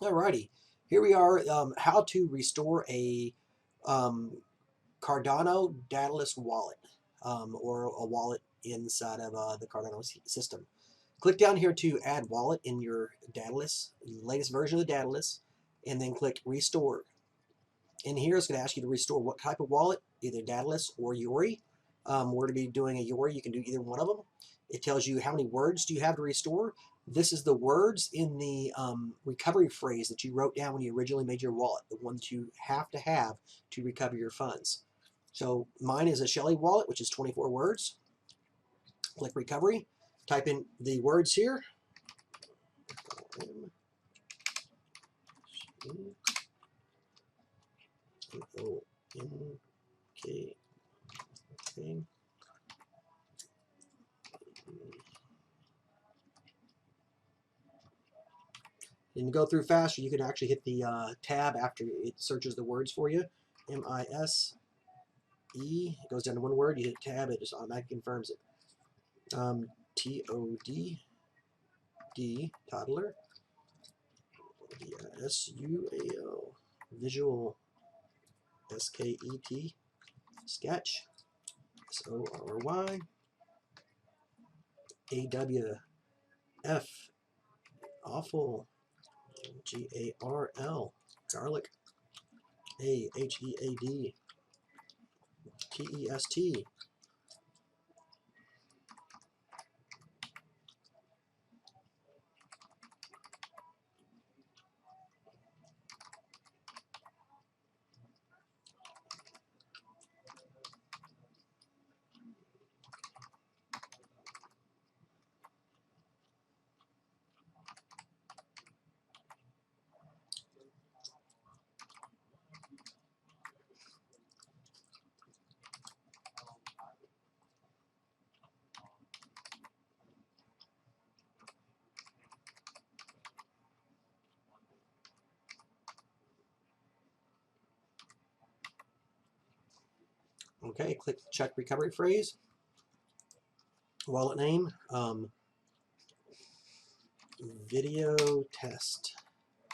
Alrighty, here we are, how to restore a Cardano dataless wallet, or a wallet inside of the Cardano system. Click down here to add wallet in your dataless, latest version of the dataless, and then click restore. And here it's going to ask you to restore what type of wallet, either dataless or Yori. We're to be doing a Yori. You can do either one of them. It tells you how many words do you have to restore. This is the words in the recovery phrase that you wrote down when you originally made your wallet, the one that you have to recover your funds. So mine is a Shelly wallet, which is 24 words. Click recovery, type in the words here. Okay. And to go through faster, you can actually hit the tab after it searches the words for you. M-I-S-E, it goes down to one word, you hit tab, it just automatically confirms it. T-O-D-D, toddler. S-U-A-L, visual. S-K-E-T, sketch. S-O-R-Y. A-W-F, awful. G-A-R-L, garlic. A-H-E-A-D, T-E-S-T. Okay, click check recovery phrase, wallet name, video test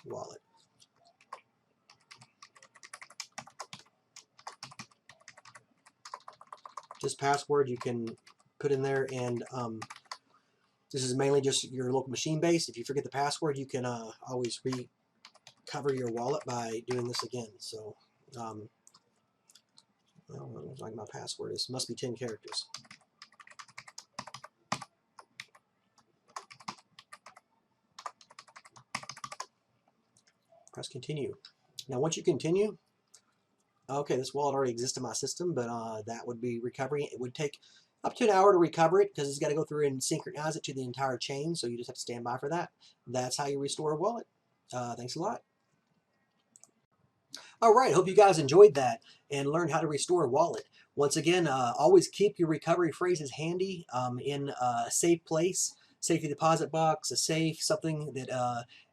wallet. This password you can put in there, and this is mainly just your local machine base. If you forget the password, you can always recover your wallet by doing this again. So, well, like my password is, must be 10 characters. Press continue. Now, once you continue, okay, this wallet already exists in my system, but that would be recovering. It would take up to an hour to recover it because it's got to go through and synchronize it to the entire chain, so you just have to stand by for that. That's how you restore a wallet. Thanks a lot. All right, hope you guys enjoyed that and learned how to restore a wallet. Once again, always keep your recovery phrases handy in a safe place, safety deposit box, a safe, something that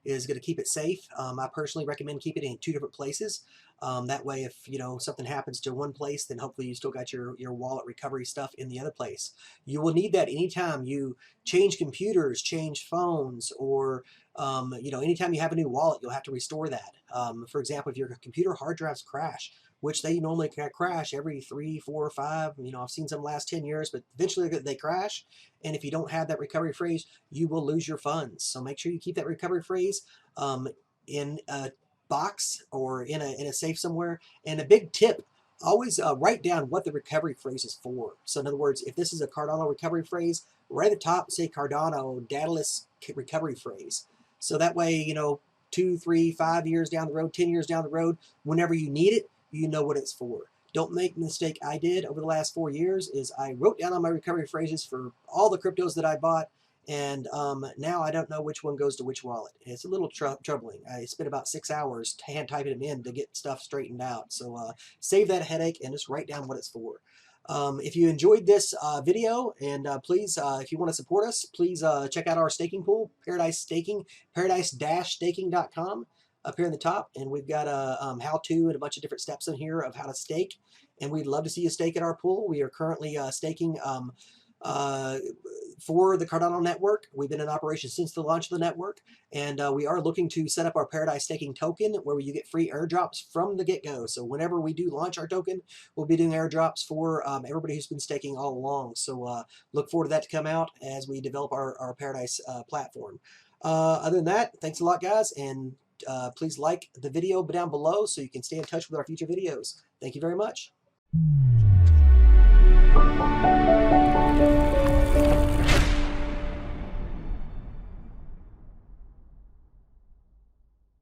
is going to keep it safe. I personally recommend keeping it in 2 different places. That way, if something happens to one place, then hopefully you still got your wallet recovery stuff in the other place. You will need that anytime you change computers, change phones, or anytime you have a new wallet, you'll have to restore that. For example, if your computer hard drives crash, which they normally crash every 3, 4, 5. I've seen some last 10 years, but eventually they crash. And if you don't have that recovery phrase, you will lose your funds. So make sure you keep that recovery phrase in a box or in a safe somewhere. And a big tip, always write down what the recovery phrase is for. So in other words, if this is a Cardano recovery phrase, right at the top, say Cardano dataless recovery phrase. So that way, 2, 3, 5 years down the road, 10 years down the road, whenever you need it, you know what it's for. Don't make the mistake I did over the last 4 years is I wrote down all my recovery phrases for all the cryptos that I bought, and now I don't know which one goes to which wallet. It's a little troubling. I spent about 6 hours hand typing them in to get stuff straightened out. So save that headache and just write down what it's for. If you enjoyed this video, and please, if you want to support us, please check out our staking pool, Paradise Staking, paradise-staking.com. up here in the top, and we've got a how-to and a bunch of different steps in here of how to stake. And we'd love to see you stake at our pool. We are currently staking uh, for the Cardano network. We've been in operation since the launch of the network, and we are looking to set up our Paradise staking token where you get free airdrops from the get-go. So whenever we do launch our token, we'll be doing airdrops for everybody who's been staking all along. So look forward to that to come out as we develop our Paradise platform. Other than that, thanks a lot, guys, and please like the video down below so you can stay in touch with our future videos. Thank you very much.